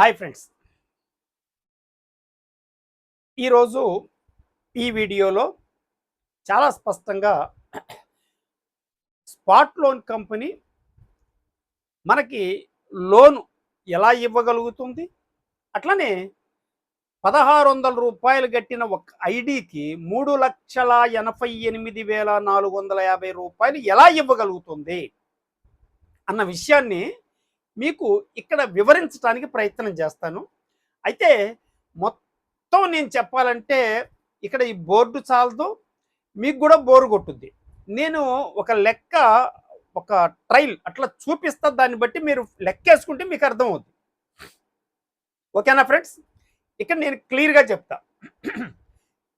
Hi friends, ఈరోజు ఈ వీడియోలో చాలా స్పష్టంగా స్పాట్ లోన్ కంపెనీ మనకి లోన్ ఎలా ఇవ్వగలుగుతుంది, అట్లనే 1600 కట్టిన ఒక ఐడికి 3,88,450 రూపాయలు ఎలా ఇవ్వగలుగుతుంది అన్న విషయాన్ని మీకు ఇక్కడ వివరించడానికి ప్రయత్నం చేస్తాను. అయితే మొత్తం నేను చెప్పాలంటే ఇక్కడ ఈ బోర్డు చాలదు, మీకు కూడా బోరు కొట్టుద్ది. నేను ఒక లెక్క, ఒక ట్రైల్ అట్లా చూపిస్తా, దాన్ని బట్టి మీరు లెక్కేసుకుంటే మీకు అర్థమవుతుంది. ఓకేనా ఫ్రెండ్స్? ఇక్కడ నేను క్లియర్గా చెప్తా.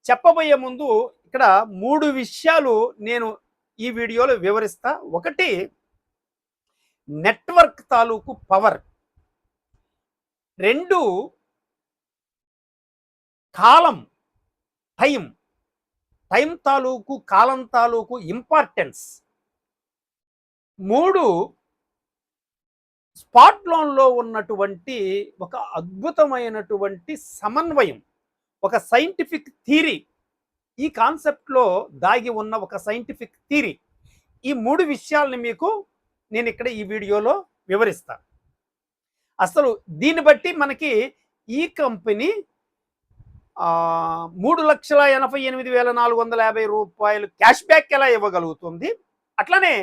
చెప్పబోయే ముందు ఇక్కడ 3 విషయాలు నేను ఈ వీడియోలో వివరిస్తా. ఒకటి, నెట్వర్క్ తాలూకు పవర్. 2, కాలం, టైం తాలూకు, కాలం తాలూకు ఇంపార్టెన్స్. 3, స్పాట్ లోన్లో ఉన్నటువంటి ఒక అద్భుతమైనటువంటి సమన్వయం, ఒక సైంటిఫిక్ థియరీ. ఈ కాన్సెప్ట్లో దాగి ఉన్న ఒక సైంటిఫిక్ థియరీ. ఈ 3 విషయాలని మీకు నేను ఇక్కడ ఈ వీడియోలో వివరిస్తా. అసలు దీన్ని బట్టి మనకి ఈ కంపెనీ 3,88,450 రూపాయలు క్యాష్ బ్యాక్ ఎలా ఇవ్వగలుగుతుంది, అట్లనే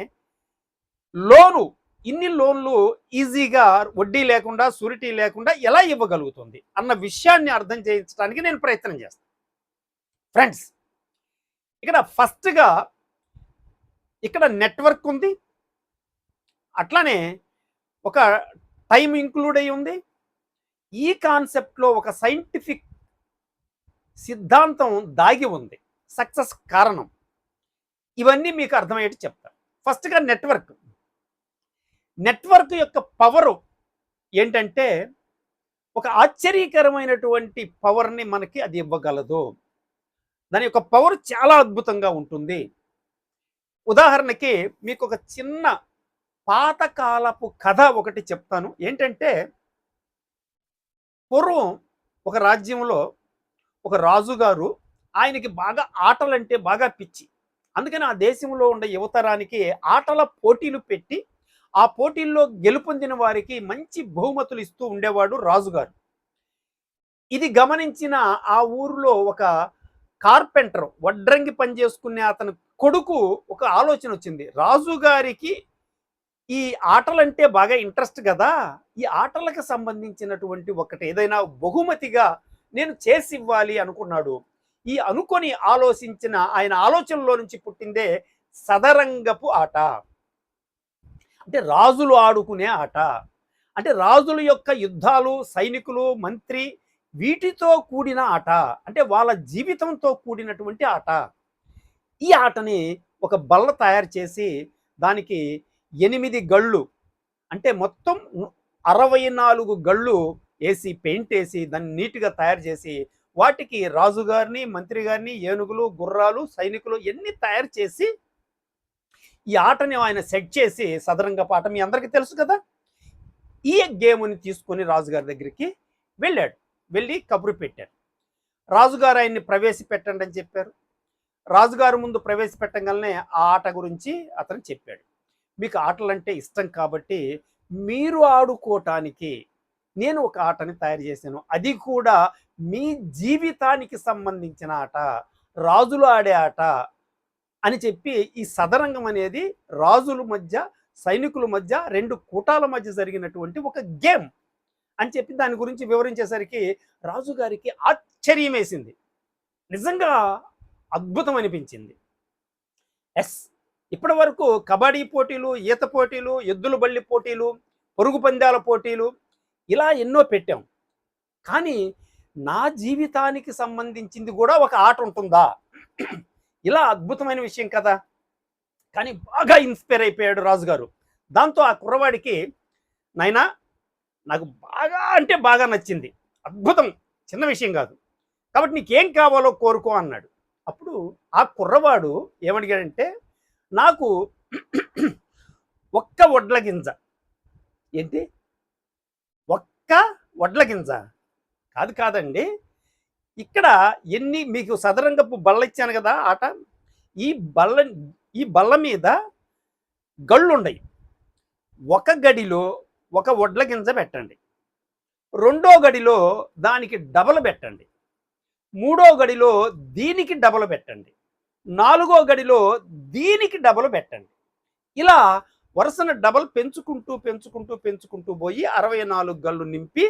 లోను, ఇన్ని లోన్లు ఈజీగా వడ్డీ లేకుండా, సూరిటీ లేకుండా ఎలా ఇవ్వగలుగుతుంది అన్న విషయాన్ని అర్థం చేయించడానికి నేను ప్రయత్నం చేస్తాను. ఫ్రెండ్స్, ఇక్కడ ఫస్ట్గా ఇక్కడ నెట్వర్క్ ఉంది, అట్లానే ఒక టైం ఇంక్లూడ్ అయి ఉంది. ఈ కాన్సెప్ట్లో ఒక సైంటిఫిక్ సిద్ధాంతం దాగి ఉంది, సక్సెస్ కారణం. ఇవన్నీ మీకు అర్థమయ్యేటి చెప్తాను. ఫస్ట్గా నెట్వర్క్ యొక్క పవరు ఏంటంటే, ఒక ఆశ్చర్యకరమైనటువంటి పవర్ని మనకి అది ఇవ్వగలదు. దాని యొక్క పవర్ చాలా అద్భుతంగా ఉంటుంది. ఉదాహరణకి మీకు ఒక చిన్న పాతకాలపు కథ ఒకటి చెప్తాను. ఏంటంటే, పూర్వం ఒక రాజ్యంలో ఒక రాజుగారు, ఆయనకి బాగా ఆటలంటే బాగా పిచ్చి. అందుకని ఆ దేశంలో ఉండే యువతరానికి ఆటల పోటీలు పెట్టి, ఆ పోటీల్లో గెలుపొందిన వారికి మంచి బహుమతులు ఇస్తూ ఉండేవాడు రాజుగారు. ఇది గమనించిన ఆ ఊరిలో ఒక కార్పెంటర్, వడ్రంగి పని చేసుకునే అతని కొడుకు ఒక ఆలోచన వచ్చింది. రాజుగారికి ఈ ఆటలంటే బాగా ఇంట్రెస్ట్ కదా, ఈ ఆటలకు సంబంధించినటువంటి ఒకటి ఏదైనా బహుమతిగా నేను చేసి ఇవ్వాలి అనుకున్నాడు. ఈ అనుకొని ఆలోచించిన ఆయన ఆలోచనలో నుంచి పుట్టిందే సదరంగపు ఆట. అంటే రాజులు ఆడుకునే ఆట. అంటే రాజుల యొక్క యుద్ధాలు, సైనికులు, మంత్రి, వీటితో కూడిన ఆట. అంటే వాళ్ళ జీవితంతో కూడినటువంటి ఆట. ఈ ఆటని ఒక బల్ల తయారు చేసి దానికి 8 గళ్ళు, అంటే మొత్తం 64 గళ్ళు వేసి, పెయింట్ వేసి, దాన్ని నీట్గా తయారు చేసి, వాటికి రాజుగారిని, మంత్రి గారిని, ఏనుగులు, గుర్రాలు, సైనికులు ఎన్ని తయారు చేసి ఈ ఆటని ఆయన సెట్ చేసి, సదరంగపు ఆట మీ అందరికీ తెలుసు కదా. ఈ గేమ్ని తీసుకొని రాజుగారి దగ్గరికి వెళ్ళాడు. వెళ్ళి కబురు పెట్టారు. రాజుగారు ఆయన్ని ప్రవేశపెట్టండి అని చెప్పారు. రాజుగారు ముందు ప్రవేశపెట్టగలనే ఆ ఆట గురించి అతను చెప్పాడు. మీకు ఆటలంటే ఇష్టం కాబట్టి మీరు ఆడుకోవటానికి నేను ఒక ఆటని తయారు చేశాను. అది కూడా మీ జీవితానికి సంబంధించిన ఆట, రాజులు ఆడే ఆట అని చెప్పి, ఈ సదరంగం అనేది రాజుల మధ్య, సైనికుల మధ్య, 2 కూటాల మధ్య జరిగినటువంటి ఒక గేమ్ అని చెప్పి దాని గురించి వివరించేసరికి రాజుగారికి ఆశ్చర్యం వేసింది. నిజంగా అద్భుతం అనిపించింది. ఎస్, ఇప్పటి వరకు కబడ్డీ పోటీలు, ఈత పోటీలు, ఎద్దుల బళ్ళి పోటీలు, పరుగు పందాల పోటీలు, ఇలా ఎన్నో పెట్టాం. కానీ నా జీవితానికి సంబంధించింది కూడా ఒక ఆట ఉంటుందా? ఇలా అద్భుతమైన విషయం కదా. కానీ బాగా ఇన్స్పైర్ అయిపోయాడు రాజుగారు. దాంతో ఆ కుర్రవాడికి, నాయనా నాకు బాగా అంటే బాగా నచ్చింది, అద్భుతం, చిన్న విషయం కాదు, కాబట్టి నీకేం కావాలో కోరుకో అన్నాడు. అప్పుడు ఆ కుర్రవాడు ఏమడిగాడంటే, నాకు ఒక్క వడ్ల గింజ, ఏంటి ఒక్క వడ్ల గింజ కాదు కాదండి. ఇక్కడ ఎన్ని మీకు సదరంగపు బల్ల ఇచ్చాను కదా ఆట. ఈ బల్ల ఈ బల్ల మీద గళ్ళుండయి. ఒక గడిలో ఒక వడ్ల గింజ పెట్టండి, రెండో గడిలో దానికి డబల్ పెట్టండి, మూడో గడిలో దీనికి డబల్ పెట్టండి, నాలుగో గడిలో దీనికి డబల్ పెట్టండి. ఇలా వరుసన డబల్ పెంచుకుంటూ పెంచుకుంటూ పెంచుకుంటూ పోయి 64 గళ్ళు నింపి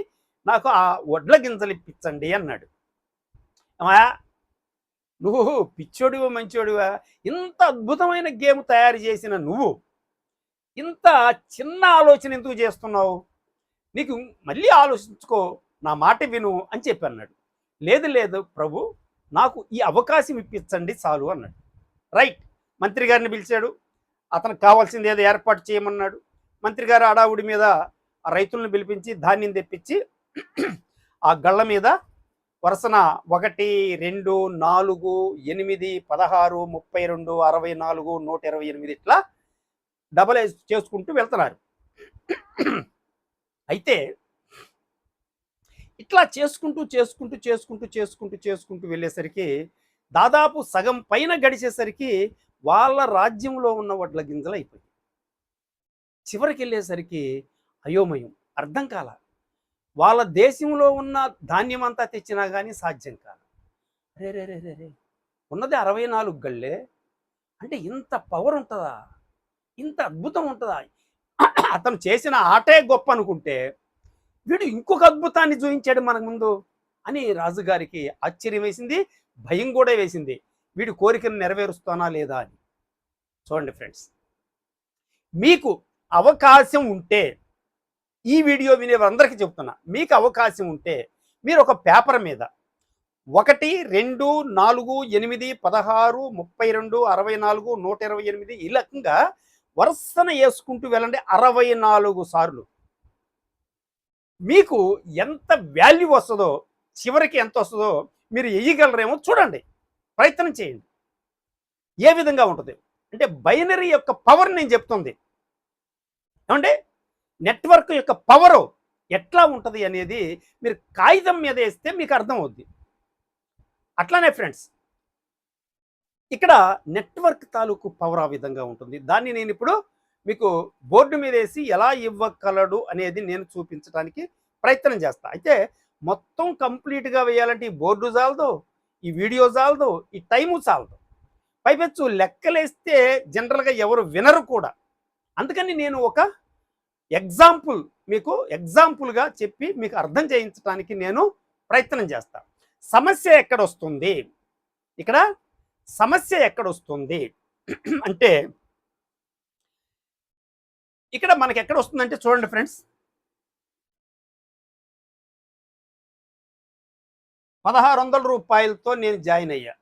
నాకు ఆ వడ్ల గింజలు ఇప్పించండి అన్నాడు. నువ్వు పిచ్చోడివో మంచోడివా? ఇంత అద్భుతమైన గేమ్ తయారు చేసిన నువ్వు ఇంత చిన్న ఆలోచన ఎందుకు చేస్తున్నావు? నీకు మళ్ళీ ఆలోచించుకో, నా మాట విను అని చెప్పి అన్నాడు. లేదు లేదు ప్రభు, నాకు ఈ అవకాశం ఇప్పించండి చాలు అన్నాడు. రైట్, మంత్రి గారిని పిలిచాడు. అతనికి కావాల్సింది ఏదో ఏర్పాటు చేయమన్నాడు. మంత్రి గారు అడావుడి మీద ఆ రైతులను పిలిపించి ధాన్యం తెప్పించి ఆ గళ్ళ మీద వరుసన 1, 2, 4, 8, 16, 32, 64, 128 ఇట్లా డబల్ చేసుకుంటూ వెళ్తున్నారు. అయితే ఇట్లా చేసుకుంటూ చేసుకుంటూ చేసుకుంటూ చేసుకుంటూ చేసుకుంటూ వెళ్ళేసరికి దాదాపు సగం పైన గడిచేసరికి వాళ్ళ రాజ్యంలో ఉన్న వడ్ల గింజలు అయిపోయి చివరికి వెళ్ళేసరికి అయోమయం, అర్థం కాల. వాళ్ళ దేశంలో ఉన్న ధాన్యం అంతా తెచ్చినా కానీ సాధ్యం కాదు. రే రే రే రే రే ఉన్నది 64 గళ్ళే, అంటే ఇంత పవర్ ఉంటుందా, ఇంత అద్భుతం ఉంటుందా? అతను చేసిన ఆటే గొప్ప అనుకుంటే వీడు ఇంకొక అద్భుతాన్ని చూపించాడు మన ముందు అని రాజుగారికి ఆశ్చర్యం వేసింది, భయం కూడా వేసింది. వీడి కోరికను నెరవేరుస్తానా లేదా అని. చూడండి ఫ్రెండ్స్, మీకు అవకాశం ఉంటే, ఈ వీడియో వినేవారందరికీ చెప్తున్నా, మీకు అవకాశం ఉంటే మీరు ఒక పేపర్ మీద 1, 2, 4, 8, 16, 32, 64, 128 ఈ రకంగా వరుసన వేసుకుంటూ వెళ్ళండి 64 సార్లు. మీకు ఎంత వాల్యూ వస్తుందో, చివరికి ఎంత వస్తుందో మీరు వేయగలరేమో చూడండి, ప్రయత్నం చేయండి. ఏ విధంగా ఉంటుంది అంటే బైనరీ యొక్క పవర్ నేను చెప్తుంది. ఏమంటే నెట్వర్క్ యొక్క పవరు ఎట్లా ఉంటుంది అనేది మీరు కాగితం మీద వేస్తే మీకు అర్థం అవుద్ది. అట్లానే ఫ్రెండ్స్, ఇక్కడ నెట్వర్క్ తాలూకు పవర్ ఆ విధంగా ఉంటుంది. దాన్ని నేను ఇప్పుడు మీకు బోర్డు మీద వేసి ఎలా ఇవ్వగలడు అనేది నేను చూపించడానికి ప్రయత్నం చేస్తా. అయితే మొత్తం కంప్లీట్గా వేయాలంటే ఈ బోర్డు చాలదు, ఈ వీడియో చాలదు, ఈ టైము చాలదు. పైపెచ్చు లెక్కలేస్తే జనరల్గా ఎవరు వినరు కూడా. అందుకని నేను ఒక ఎగ్జాంపుల్గా చెప్పి మీకు అర్థం చేయించడానికి నేను ప్రయత్నం చేస్తా. సమస్య ఎక్కడొస్తుంది, ఇక్కడ సమస్య ఎక్కడొస్తుంది అంటే ఇక్కడ మనకి ఎక్కడ వస్తుందంటే చూడండి ఫ్రెండ్స్, 1600 రూపాయలతో నేను జాయిన్ అయ్యా.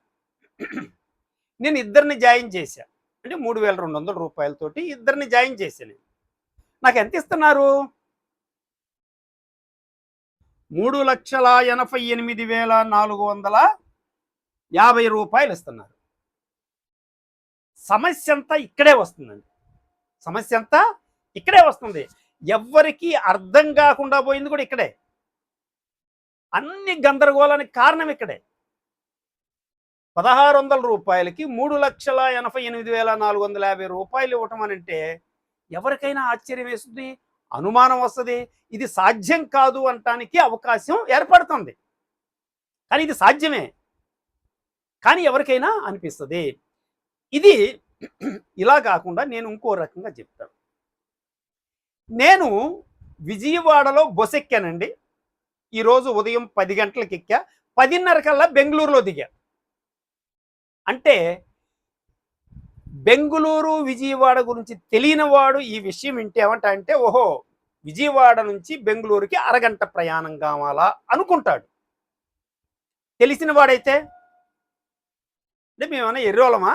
నేను ఇద్దరిని జాయిన్ చేశా, అంటే 3200 రూపాయలతోటి ఇద్దరిని జాయిన్ చేశాను. నాకు ఎంత ఇస్తున్నారు? 3,88,450 రూపాయలు ఇస్తున్నారు. సమస్య అంతా ఇక్కడే వస్తుందండి. సమస్య అంతా ఇక్కడే వస్తుంది. ఎవ్వరికీ అర్థం కాకుండా పోయింది కూడా ఇక్కడే. అన్ని గందరగోళానికి కారణం ఇక్కడే. 1600 రూపాయలకి 3,88,450 రూపాయలు ఇవ్వటం అని అంటే ఎవరికైనా ఆశ్చర్యం వేస్తుంది, అనుమానం వస్తుంది. ఇది సాధ్యం కాదు అనటానికి అవకాశం ఏర్పడుతుంది. కానీ ఇది సాధ్యమే, కానీ ఎవరికైనా అనిపిస్తుంది. ఇది ఇలా కాకుండా నేను ఇంకో రకంగా చెప్తాను. నేను విజయవాడలో బస్సు ఎక్కానండి. ఈరోజు ఉదయం 10 గంటలకు ఎక్కా, 10:30 కల్లా బెంగళూరులో దిగా. అంటే బెంగళూరు విజయవాడ గురించి తెలియనివాడు ఈ విషయం వింటే ఏమంటా అంటే, ఓహో విజయవాడ నుంచి బెంగళూరుకి అరగంట ప్రయాణం కావాలా అనుకుంటాడు. తెలిసిన వాడైతే అంటే మేమన్నా ఎర్రోళమా,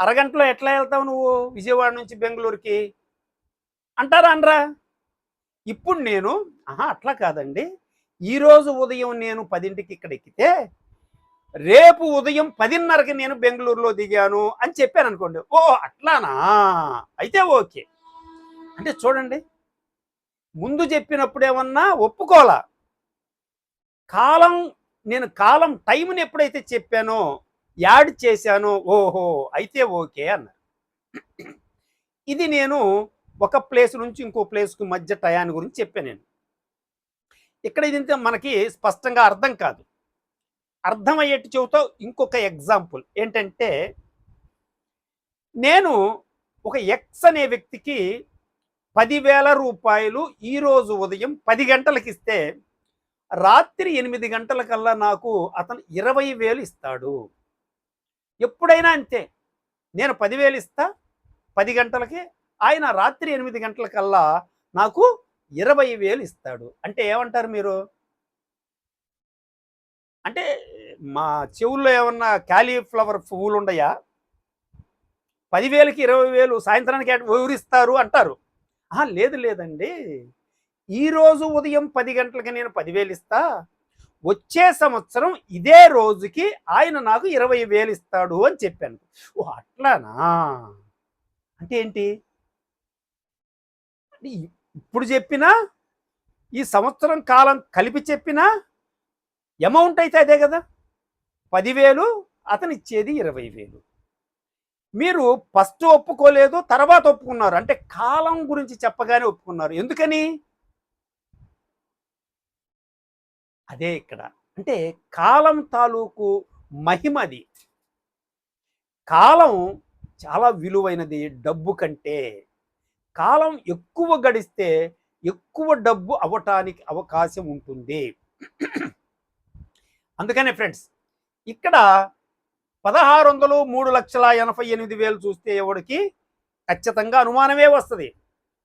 అరగంటలో ఎట్లా వెళ్తావు నువ్వు విజయవాడ నుంచి బెంగళూరుకి అంటారా అనరా? ఇప్పుడు నేను అట్లా కాదండి, ఈరోజు ఉదయం నేను 10ంటికి ఇక్కడ ఎక్కితే రేపు ఉదయం 10:30కి నేను బెంగళూరులో దిగాను అని చెప్పాను అనుకోండి. ఓ అట్లానా, అయితే ఓకే. అంటే చూడండి, ముందు చెప్పినప్పుడు ఏమన్నా ఒప్పుకోలా. కాలం నేను కాలం టైంని ఎప్పుడైతే చెప్పానో, యాడ్ చేశానో, ఓహో! అయితే ఓకే అన్నారు. ఇది నేను ఒక ప్లేస్ నుంచి ఇంకో ప్లేస్‌కి మధ్య టయాన్ని గురించి చెప్పాను నేను. ఇక్కడ ఇదింతే మనకి స్పష్టంగా అర్థం కాదు. అర్థమయ్యేట్టు చెబుతా ఇంకొక ఎగ్జాంపుల్ ఏంటంటే, నేను ఒక ఎక్స్ అనే వ్యక్తికి రూ. 10,000 ఈరోజు ఉదయం 10 గంటలకిస్తే, రాత్రి 8 గంటలకల్లా నాకు అతను 20,000 ఇస్తాడు. ఎప్పుడైనా అంతే. నేను 10,000 ఇస్తా 10 గంటలకి, ఆయన రాత్రి 8 గంటలకల్లా నాకు 20,000 ఇస్తాడు. అంటే ఏమంటారు మీరు? అంటే మా చెవుల్లో ఏమన్నా కాలీఫ్లవర్ పువ్వులుండయా? 10,000కి 20,000 సాయంత్రానికి ఎవరిస్తారు అంటారు. లేదు లేదండి. ఈరోజు ఉదయం 10 గంటలకి నేను 10,000 ఇస్తా. వచ్చే సంవత్సరం ఇదే రోజుకి ఆయన నాకు 20,000 ఇస్తాడు అని చెప్పాను. ఓహ్! అట్లానా? అంటే ఏంటి? అంటే ఇప్పుడు చెప్పినా, ఈ సంవత్సరం కాలం కలిపి చెప్పినా అమౌంట్ అయితే అదే కదా! 10,000 అతనిచ్చేది 20,000. మీరు ఫస్ట్ ఒప్పుకోలేదు, తర్వాత ఒప్పుకున్నారు. అంటే కాలం గురించి చెప్పగానే ఒప్పుకున్నారు. ఎందుకని? అదే ఇక్కడ. అంటే కాలం తాలూకు మహిమది. కాలం చాలా విలువైనది డబ్బు కంటే. కాలం ఎక్కువ గడిస్తే ఎక్కువ డబ్బు అవ్వటానికి అవకాశం ఉంటుంది. అందుకనే ఫ్రెండ్స్, ఇక్కడ 1600 3,88,000 చూస్తే ఎవడికి ఖచ్చితంగా అనుమానమే వస్తుంది.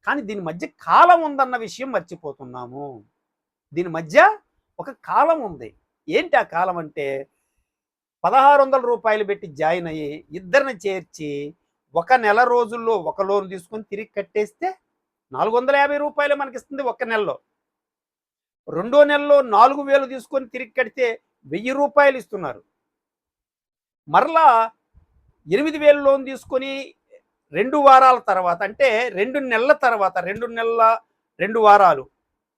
కానీ దీని మధ్య కాలం ఉందన్న విషయం మర్చిపోతున్నాము. దీని మధ్య ఒక కాలం ఉంది. ఏంటి ఆ కాలం అంటే, 1,600 రూపాయలు పెట్టి జాయిన్ అయ్యి ఇద్దరిని చేర్చి 1 నెల రోజుల్లో ఒక లోన్ తీసుకొని తిరిగి కట్టేస్తే 450 రూపాయలు మనకిస్తుంది ఒక నెలలో. రెండో నెలలో 4,000 తీసుకొని తిరిగి కడితే 1000 రూపాయలు ఇస్తున్నారు. మరలా 8,000 లోన్ తీసుకొని 2 వారాల తర్వాత, అంటే 2 నెలల తర్వాత, 2 నెలల 2 వారాలు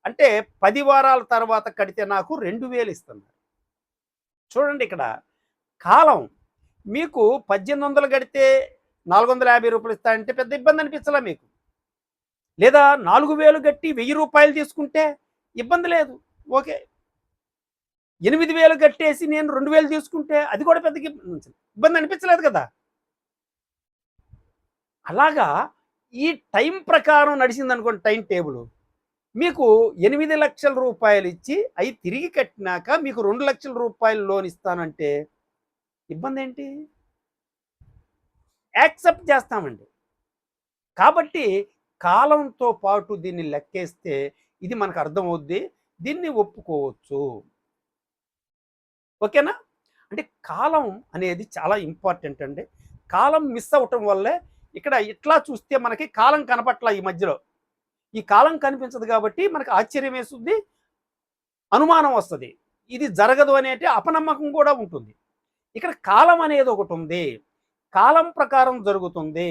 అంటే 10 వారాల తర్వాత కడితే నాకు 2,000 ఇస్తున్నారు. చూడండి ఇక్కడ కాలం. మీకు 1800 కడితే 450 రూపాయలు ఇస్తా అంటే పెద్ద ఇబ్బంది అనిపించలా మీకు. లేదా 4,000 కట్టి 1000 రూపాయలు తీసుకుంటే ఇబ్బంది లేదు, ఓకే. 8,000 కట్టేసి నేను 2,000 తీసుకుంటే అది కూడా పెద్ద ఇబ్బంది అనిపించలేదు కదా. అలాగా ఈ టైం ప్రకారం నడిచింది అనుకోండి టైం టేబుల్, మీకు 8 లక్షల రూపాయలు ఇచ్చి అవి తిరిగి కట్టినాక మీకు 2 లక్షల రూపాయలు లోన్ ఇస్తానంటే ఇబ్బంది ఏంటి? యాక్సెప్ట్ చేస్తామండి. కాబట్టి కాలంతో పాటు దీన్ని లెక్కేస్తే ఇది మనకు అర్థమవుద్ది. దీన్ని ఒప్పుకోవచ్చు. ఓకేనా? అంటే కాలం అనేది చాలా ఇంపార్టెంట్ అండి. కాలం మిస్ అవ్వటం వల్లే ఇక్కడ ఇట్లా చూస్తే మనకి కాలం కనపట్ల ఈ మధ్యలో. ఈ కాలం కనిపించదు కాబట్టి మనకు ఆశ్చర్యం వేస్తుంది, అనుమానం వస్తుంది. ఇది జరగదు అనేటి అపనమ్మకం కూడా ఉంటుంది. ఇక్కడ కాలం అనేది ఒకటి ఉంది. కాలం ప్రకారం జరుగుతుంది.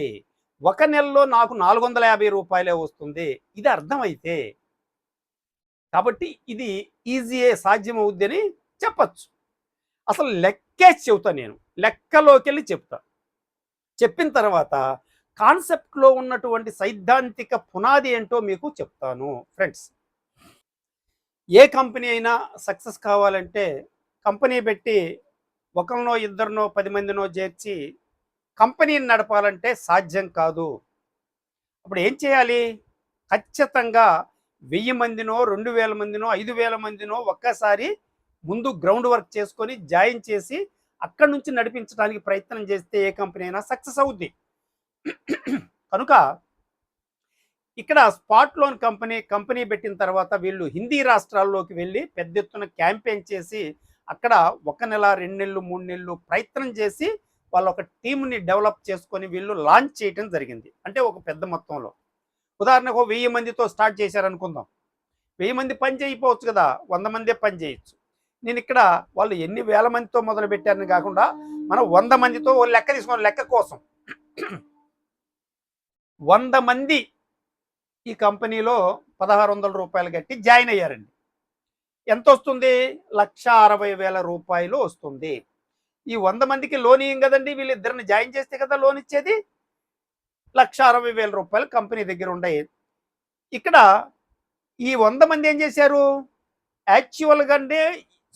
ఒక నెలలో నాకు 450 రూపాయలే వస్తుంది. ఇది అర్థమైతే కాబట్టి ఇది ఈజీయే, సాధ్యమవుద్ది అని చెప్పచ్చు. అసలు లెక్కేసి చెబుతా నేను. లెక్కలోకి వెళ్ళి చెప్తా. చెప్పిన తర్వాత కాన్సెప్ట్లో ఉన్నటువంటి సైద్ధాంతిక పునాది ఏంటో మీకు చెప్తాను ఫ్రెండ్స్. ఏ కంపెనీ అయినా సక్సెస్ కావాలంటే కంపెనీ పెట్టి ఒకరినో ఇద్దరినో 10 మందినో చేర్చి కంపెనీని నడపాలంటే సాధ్యం కాదు. అప్పుడు ఏం చేయాలి? ఖచ్చితంగా 1000 మందినో 2,000 మందినో 5,000 మందినో ఒక్కసారి ముందు గ్రౌండ్ వర్క్ చేసుకొని జాయిన్ చేసి అక్కడి నుంచి నడిపించడానికి ప్రయత్నం చేస్తే ఏ కంపెనీ అయినా సక్సెస్ అవుద్ది. కనుక ఇక్కడ స్పాట్ లోన్ కంపెనీ పెట్టిన తర్వాత వీళ్ళు హిందీ రాష్ట్రాల్లోకి వెళ్ళి పెద్ద ఎత్తున క్యాంపెయిన్ చేసి అక్కడ 1 నెల 2 నెలలు 3 నెలలు ప్రయత్నం చేసి వాళ్ళ ఒక టీంని డెవలప్ చేసుకొని వీళ్ళు లాంచ్ చేయడం జరిగింది. అంటే ఒక పెద్ద మొత్తంలో, ఉదాహరణకు 1000 మందితో స్టార్ట్ చేశారనుకుందాం. 1000 మంది పని చేయకపోవచ్చు కదా, 100 మందే పని చేయొచ్చు. నేను ఇక్కడ వాళ్ళు ఎన్ని వేల మందితో మొదలు పెట్టారని కాకుండా మనం 100 మందితో లెక్క తీసుకోవాలి. లెక్క కోసం 100 మంది ఈ కంపెనీలో రూ. 1600 కట్టి జాయిన్ అయ్యారండి. ఎంత వస్తుంది? 1,60,000 వస్తుంది. ఈ 100 మందికి లోన్ ఇయ్యం కదండి, వీళ్ళిద్దరిని జాయిన్ చేస్తే కదా లోన్ ఇచ్చేది. 1,60,000 కంపెనీ దగ్గర ఉన్నాయి. ఇక్కడ ఈ 100 మంది ఏం చేశారు? యాక్చువల్గా అంటే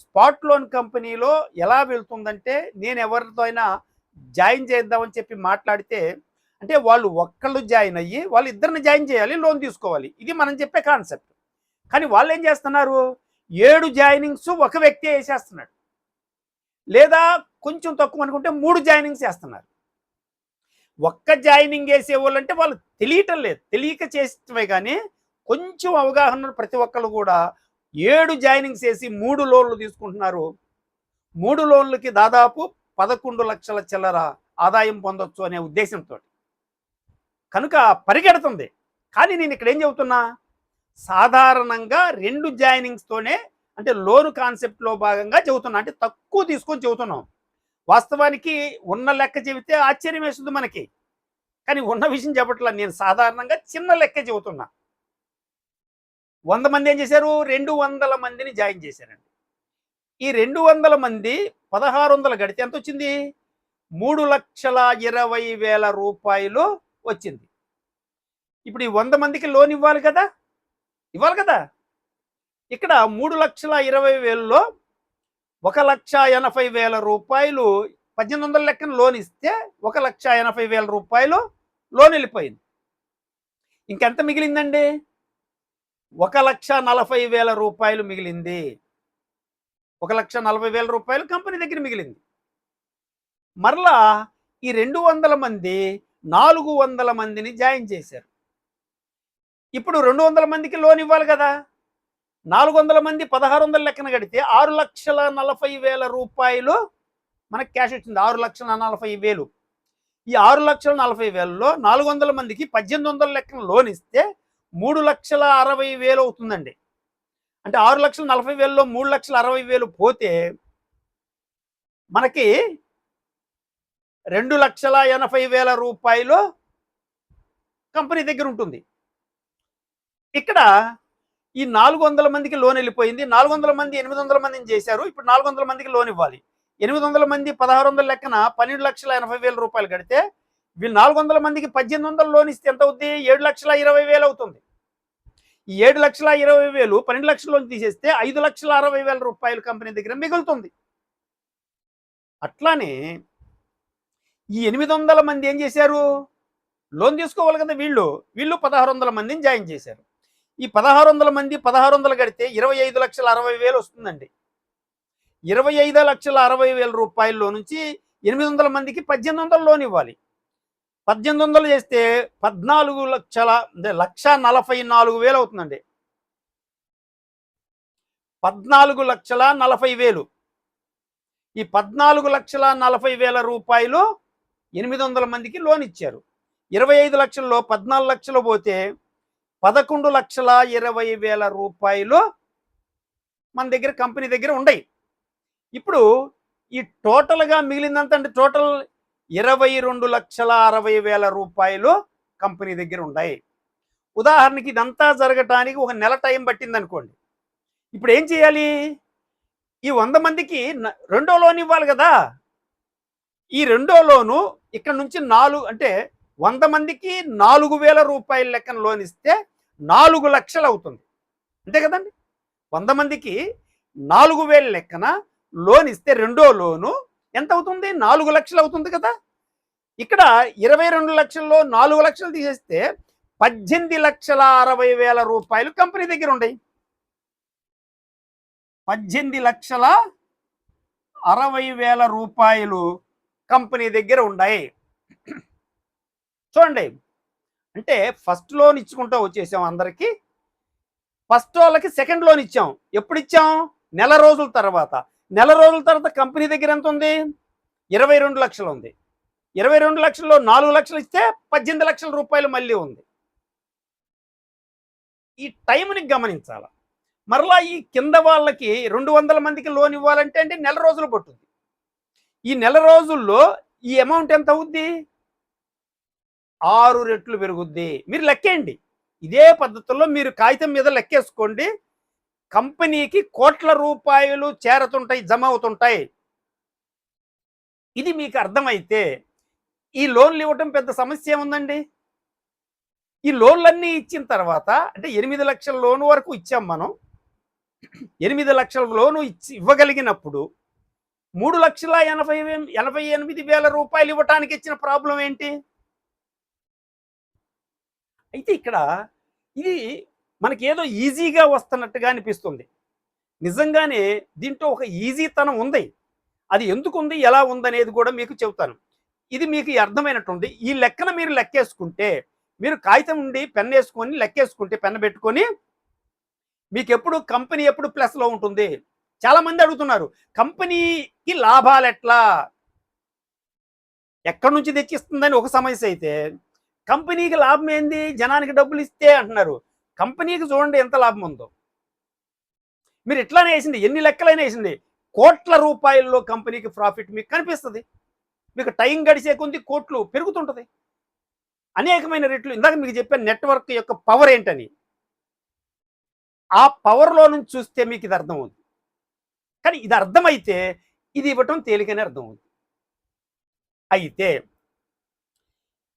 స్పాట్ లోన్ కంపెనీలో ఎలా వెళ్తుందంటే, నేను ఎవరితో అయినా జాయిన్ చేద్దామని చెప్పి మాట్లాడితే, అంటే వాళ్ళు ఒక్కళ్ళు జాయిన్ అయ్యి వాళ్ళు ఇద్దరిని జాయిన్ చేయాలి, లోన్ తీసుకోవాలి. ఇది మనం చెప్పే కాన్సెప్ట్. కానీ వాళ్ళు ఏం చేస్తున్నారు? 7 జాయినింగ్స్ ఒక వ్యక్తి వేసేస్తున్నాడు, లేదా కొంచెం తక్కువ అనుకుంటే 3 జాయినింగ్స్ వేస్తున్నారు. ఒక్క జాయినింగ్ వేసే వాళ్ళంటే వాళ్ళు తెలియటం లేదు, తెలియక చేసేవే. కానీ కొంచెం అవగాహన ప్రతి ఒక్కళ్ళు కూడా 7 జాయినింగ్స్ వేసి 3 లోన్లు తీసుకుంటున్నారు. 3 లోన్లకి దాదాపు 11 లక్షల చిల్లర ఆదాయం పొందొచ్చు అనే ఉద్దేశంతో కనుక పరిగెడుతుంది. కానీ నేను ఇక్కడ ఏం చెబుతున్నా, సాధారణంగా 2 జాయినింగ్స్తోనే, అంటే లోను కాన్సెప్ట్లో భాగంగా చెబుతున్నా, అంటే తక్కువ తీసుకొని చెబుతున్నాం. వాస్తవానికి ఉన్న లెక్క చెబితే ఆశ్చర్యం వేస్తుంది మనకి, కానీ ఉన్న విషయం చెప్పట్లా. నేను సాధారణంగా చిన్న లెక్క చెబుతున్నా. 100 మంది ఏం చేశారు? 200 మందిని జాయిన్ చేశారండి. ఈ 200 మంది 1600 గడితే ఎంత వచ్చింది? 3,20,000 వచ్చింది. ఇప్పుడు ఈ 100 మందికి లోన్ ఇవ్వాలి కదా, ఇక్కడ 3,20,000లో 1,80,000 1800 లెక్కన లోన్ ఇస్తే 1,80,000 లోన్ వెళ్ళిపోయింది. ఇంకెంత మిగిలిందండి? 1,40,000 మిగిలింది. 1,40,000 కంపెనీ దగ్గర మిగిలింది. మరలా ఈ 200 మంది 400 మందిని జాయిన్ చేశారు. ఇప్పుడు 200 మందికి లోన్ ఇవ్వాలి కదా. 400 మంది 1600 లెక్కన కడితే 6,40,000 మనకు క్యాష్ వచ్చింది. 6,40,000. ఈ 6,40,000లో 400 మందికి 1,800 లెక్కన లోన్ ఇస్తే 3,60,000 అవుతుందండి. అంటే 6,40,000లో 3,60,000 పోతే మనకి 2,80,000 కంపెనీ దగ్గర ఉంటుంది. ఇక్కడ ఈ 400 మందికి లోన్ వెళ్ళిపోయింది. 400 మంది 800 మందిని చేశారు. ఇప్పుడు 400 మందికి లోన్ ఇవ్వాలి. 800 మంది 1600 లెక్కన 12,80,000 కడితే వీళ్ళు 400 మందికి 1,800 లోన్ ఇస్తే ఎంత అవుద్ది? 7,20,000 అవుతుంది. ఈ 7,20,000 12 లక్షల లోన్ తీసేస్తే 5,60,000 కంపెనీ దగ్గర మిగులుతుంది. అట్లానే ఈ 800 మంది ఏం చేశారు? లోన్ తీసుకోవాలి కదా. వీళ్ళు 1,600 మందిని జాయిన్ చేశారు. ఈ 1,600 మంది 1,600 కడితే 25,60,000 వస్తుందండి. 25,60,000 నుంచి 800 మందికి 1,800 లోన్ ఇవ్వాలి. 1,800 చేస్తే 14,144,000 అవుతుందండి. 14,40,000. ఈ 14,40,000 800 మందికి లోన్ ఇచ్చారు. 25 లక్షల్లో 14 లక్షలు పోతే 11,20,000 మన దగ్గర కంపెనీ దగ్గర ఉన్నాయి. ఇప్పుడు ఈ టోటల్గా మిగిలిందంత అంటే టోటల్ 22,60,000 కంపెనీ దగ్గర ఉన్నాయి. ఉదాహరణకి ఇదంతా జరగటానికి 1 నెల టైం పట్టింది అనుకోండి. ఇప్పుడు ఏం చేయాలి? ఈ 100 మందికి రెండో లోన్ ఇవ్వాలి కదా. ఈ రెండో లోను ఇక్కడ నుంచి 4 అంటే 100 మందికి 4,000 లెక్కన లోన్ ఇస్తే 4 లక్షలు అవుతుంది. అంతే కదండి. 100 మందికి 4,000 లెక్కన లోన్ ఇస్తే రెండో లోను ఎంత అవుతుంది? 4 లక్షలు అవుతుంది కదా. ఇక్కడ 22 లక్షల్లో 4 లక్షలు తీసేస్తే 18,60,000 కంపెనీ దగ్గర ఉన్నాయి. 18,60,000 కంపెనీ దగ్గర ఉన్నాయి. చూడండి, అంటే ఫస్ట్ లోన్ ఇచ్చుకుంటూ వచ్చేసాం అందరికీ. ఫస్ట్ వాళ్ళకి సెకండ్ లోన్ ఇచ్చాం. ఎప్పుడు ఇచ్చాం? నెల రోజుల తర్వాత. నెల రోజుల తర్వాత కంపెనీ దగ్గర ఎంత ఉంది? 22 లక్షలు ఉంది. 22 లక్షల్లో 4 లక్షలు ఇస్తే 18 లక్షల రూపాయలు మళ్ళీ ఉంది. ఈ టైంని గమనించాలి. మరలా ఈ కింద వాళ్ళకి 200 మందికి లోన్ ఇవ్వాలంటే అంటే నెల రోజులు పట్టుద్ది. ఈ నెల రోజుల్లో ఈ అమౌంట్ ఎంత అవుద్ది? 6 రెట్లు పెరుగుద్ది. మీరు లెక్కేయండి. ఇదే పద్ధతుల్లో మీరు కాగితం మీద లెక్కేసుకోండి. కంపెనీకి కోట్ల రూపాయలు చేరుతుంటాయి, జమ అవుతుంటాయి. ఇది మీకు అర్థమైతే ఈ లోన్లు ఇవ్వటం పెద్ద సమస్య ఏముందండి? ఈ లోన్లన్నీ ఇచ్చిన తర్వాత అంటే 8 లక్షల లోన్ వరకు ఇచ్చాం మనం. 8 లక్షల లోను ఇవ్వగలిగినప్పుడు 3,88,000 రూపాయలు ఇవ్వటానికి ఇచ్చిన ప్రాబ్లం ఏంటి? అయితే ఇక్కడ ఇది మనకేదో ఈజీగా వస్తున్నట్టుగా అనిపిస్తుంది. నిజంగానే దీంట్లో ఒక ఈజీతనం ఉంది. అది ఎందుకుంది, ఎలా ఉందనేది కూడా మీకు చెబుతాను. ఇది మీకు అర్థమైనట్టుంది. ఈ లెక్కన మీరు లెక్కేసుకుంటే, మీరు కాగితం ఉండి పెన్ వేసుకొని లెక్కేసుకుంటే, పెన్ పెట్టుకొని మీకెప్పుడు కంపెనీ ఎప్పుడు ప్లస్‌లో ఉంటుంది. చాలామంది అడుగుతున్నారు, కంపెనీకి లాభాలు ఎట్లా? ఎక్కడి నుంచి తెచ్చిస్తుందని ఒక సమస్య అయితే, కంపెనీకి లాభం ఏంది? జనానికి డబ్బులు ఇస్తే అంటున్నారు. కంపెనీకి చూడండి ఎంత లాభం ఉందో. మీరు ఇట్లానే వేసింది, ఎన్ని లెక్కలైనా వేసింది, కోట్ల రూపాయల్లో కంపెనీకి ప్రాఫిట్ మీకు కనిపిస్తుంది. మీకు టైం గడిచే కొద్ది కోట్లు పెరుగుతుంటుంది. అనేకమైన రెట్లు. ఇందాక మీకు చెప్పాను నెట్వర్క్ యొక్క పవర్ ఏంటని. ఆ పవర్లో నుంచి చూస్తే మీకు ఇది అర్థమవుతుంది. కానీ ఇది అర్థమైతే ఇది ఇవ్వటం తేలికనే అర్థమవుతుంది. అయితే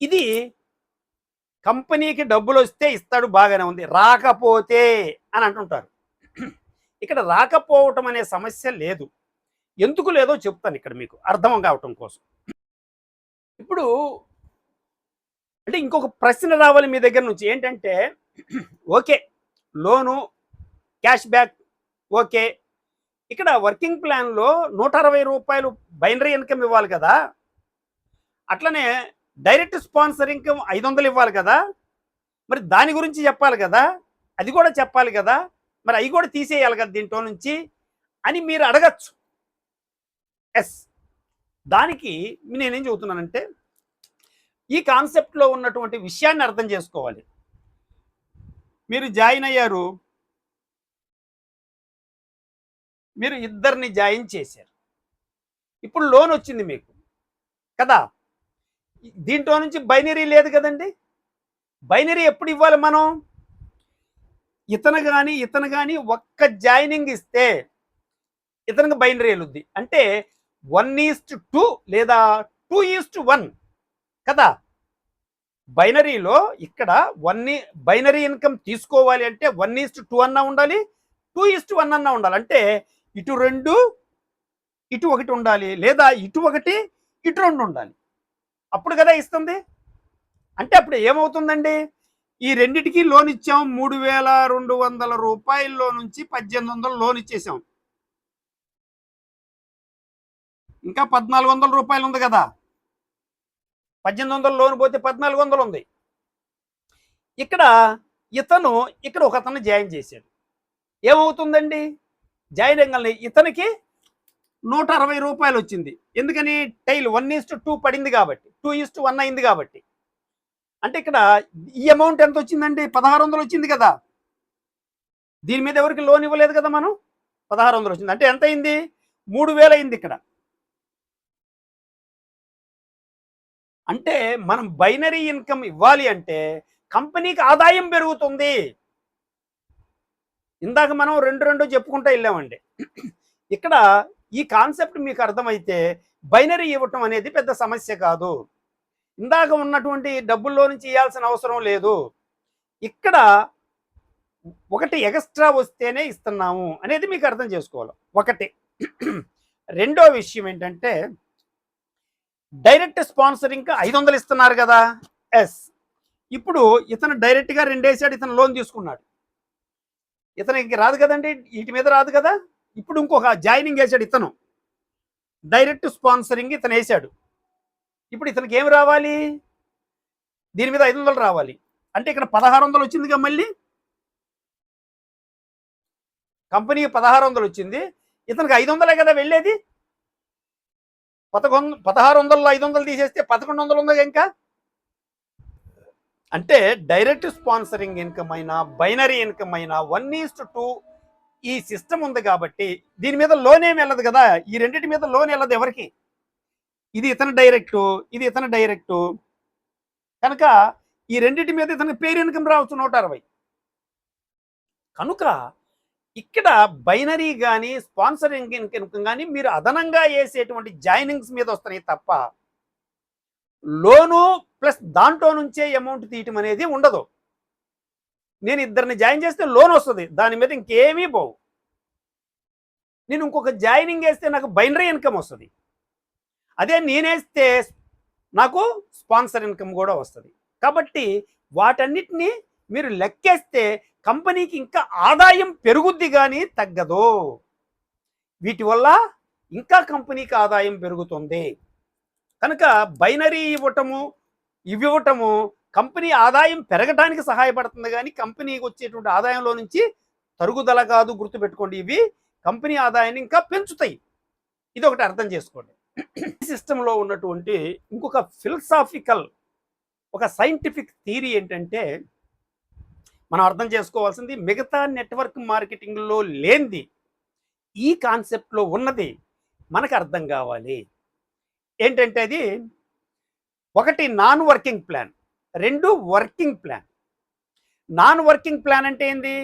ఇది కంపెనీకి డబ్బులు వస్తే ఇస్తాడు, బాగానే ఉంది. రాకపోతే అని అంటుంటారు. ఇక్కడ రాకపోవటం అనే సమస్య లేదు. ఎందుకు లేదో చెప్తాను ఇక్కడ మీకు అర్థం కావటం కోసం. ఇప్పుడు అంటే ఇంకొక ప్రశ్న రావాలి మీ దగ్గర నుంచి ఏంటంటే, ఓకే లోను క్యాష్ బ్యాక్ ఓకే, ఇక్కడ వర్కింగ్ ప్లాన్లో 160 రూపాయలు బైనరీ ఇన్కమ్ ఇవ్వాలి కదా, అట్లనే డైరెక్ట్ స్పాన్సర్ ఇన్కమ్ 500 ఇవ్వాలి కదా, మరి దాని గురించి చెప్పాలి కదా, అది కూడా చెప్పాలి కదా, మరి అవి కూడా తీసేయాలి కదా దీంట్లో నుంచి అని మీరు అడగచ్చు. ఎస్, దానికి నేనేం చెబుతున్నానంటే, ఈ కాన్సెప్ట్లో ఉన్నటువంటి విషయాన్ని అర్థం చేసుకోవాలి. మీరు జాయిన్ అయ్యారు, మీరు ఇద్దరిని జాయిన్ చేశారు, ఇప్పుడు లోన్ వచ్చింది మీకు కదా, దీంట్లో నుంచి బైనరీ లేదు కదండి. బైనరీ ఎప్పుడు ఇవ్వాలి మనం? ఇతను కానీ ఒక్క జాయినింగ్ ఇస్తే ఇతనికి బైనరీ వెళ్తుంది. అంటే 1:2 లేదా 2:1 కదా. బైనరీలో ఇక్కడ బైనరీ ఇన్కమ్ తీసుకోవాలి అంటే 1:2 అన్నా ఉండాలి, 2:1 అన్నా ఉండాలి. అంటే ఇటు 2 ఇటు 1 ఉండాలి, లేదా ఇటు 1 ఇటు 2 ఉండాలి. అప్పుడు కదా ఇస్తుంది. అంటే అప్పుడు ఏమవుతుందండి, ఈ రెండిటికి లోన్ ఇచ్చాం. 3,200 రూపాయల్లో నుంచి 1,800 లోన్ ఇచ్చేసాం. ఇంకా 1,400 రూపాయలు ఉంది కదా. 1,800 లోన్ పోతే 1,400 ఉంది. ఇక్కడ ఒక అతను జాయిన్ చేశాడు. ఏమవుతుందండి, జాయిన్ అవ్వగానే ఇతనికి 160 రూపాయలు వచ్చింది. ఎందుకని? టైల్ 1:2 పడింది కాబట్టి, 2:1 అయింది కాబట్టి. అంటే ఇక్కడ ఈ అమౌంట్ ఎంత వచ్చిందండి? 1,600 వచ్చింది కదా. దీని మీద ఎవరికి లోన్ ఇవ్వలేదు కదా మనం. 1,600 వచ్చింది అంటే ఎంత అయింది? 3,000 అయింది ఇక్కడ. అంటే మనం బైనరీ ఇన్కమ్ ఇవ్వాలి అంటే కంపెనీకి ఆదాయం పెరుగుతుంది. ఇందాక మనం 2 చెప్పుకుంటూ వెళ్ళామండి. ఇక్కడ ఈ కాన్సెప్ట్ మీకు అర్థమైతే బైనరీ ఇవ్వటం అనేది పెద్ద సమస్య కాదు. ఇందాక ఉన్నటువంటి డబ్బుల్లో నుంచి ఇవ్వాల్సిన అవసరం లేదు. ఇక్కడ ఒకటి ఎక్స్ట్రా వస్తేనే ఇస్తున్నాము అనేది మీకు అర్థం చేసుకోవాలి. ఒకటి. రెండో విషయం ఏంటంటే, డైరెక్ట్ స్పాన్సరింగ్ 500 ఇస్తున్నారు కదా. ఎస్, ఇప్పుడు ఇతను డైరెక్ట్గా 2 వేసాడు, ఇతను లోన్ తీసుకున్నాడు. ఇతనికి రాదు కదండి, వీటి మీద రాదు కదా. ఇప్పుడు ఇంకొక జాయినింగ్ వేసాడు, ఇతను డైరెక్ట్ స్పాన్సరింగ్ ఇతను వేసాడు. ఇప్పుడు ఇతనికి ఏమి రావాలి? దీని మీద 500 రావాలి. అంటే ఇక్కడ 1,600 వచ్చిందిగా. మళ్ళీ కంపెనీకి 1,600 వచ్చింది, ఇతనికి 500 కదా వెళ్ళేది. 1,600లో 500 తీసేస్తే 1,100 ఉందిగా ఇంకా. అంటే డైరెక్ట్ స్పాన్సరింగ్ ఇన్కమ్ అయినా బైనరీ ఇన్కమ్ అయినా 1:2 ఈ సిస్టమ్ ఉంది కాబట్టి దీని మీద లోన్ ఏమి వెళ్ళదు కదా. ఈ రెండింటి మీద లోన్ వెళ్ళదు ఎవరికి. ఇది ఇతను డైరెక్టు, ఇది ఇతను డైరెక్టు. కనుక ఈ రెండింటి మీద ఇతనికి పేరు ఇన్కమ్ రావచ్చు 160. కనుక ఇక్కడ బైనరీ కానీ స్పాన్సరింగ్ ఇన్కమ్ కానీ మీరు అదనంగా వేసేటువంటి జాయినింగ్స్ మీద వస్తున్నాయి తప్ప లోను ప్లస్ దాంట్లో నుంచే అమౌంట్ తీయటం అనేది ఉండదు. నేను ఇద్దరిని జాయిన్ చేస్తే లోన్ వస్తుంది, దాని మీద ఇంకేమీ పోవు. నేను ఇంకొక జాయినింగ్ వేస్తే నాకు బైనరీ ఇన్కమ్ వస్తుంది, అదే నేనేస్తే నాకు స్పాన్సర్ ఇన్కమ్ కూడా వస్తుంది. కాబట్టి వాటన్నిటినీ మీరు లెక్కేస్తే కంపెనీకి ఇంకా ఆదాయం పెరుగుద్ది కానీ తగ్గదు. వీటి వల్ల ఇంకా కంపెనీకి ఆదాయం పెరుగుతుంది. కనుక బైనరీ ఇవ్వటము కంపెనీ ఆదాయం పెరగడానికి సహాయపడుతుంది కానీ కంపెనీకి వచ్చేటువంటి ఆదాయంలో నుంచి తరుగుదల కాదు. గుర్తుపెట్టుకోండి, ఇవి కంపెనీ ఆదాయాన్ని ఇంకా పెంచుతాయి. ఇది ఒకటి అర్థం చేసుకోండి. సిస్టంలో ఉన్నటువంటి ఇంకొక ఫిలసాఫికల్ ఒక సైంటిఫిక్ థియరీ ఏంటంటే మనం అర్థం చేసుకోవాల్సింది, మిగతా నెట్వర్క్ మార్కెటింగ్లో లేనిది ఈ కాన్సెప్ట్లో ఉన్నది మనకు అర్థం కావాలి. ఏంటంటే అది ఒకటి నాన్ వర్కింగ్ ప్లాన్, రెండు working plan. Non working plan అంటే ఏంది?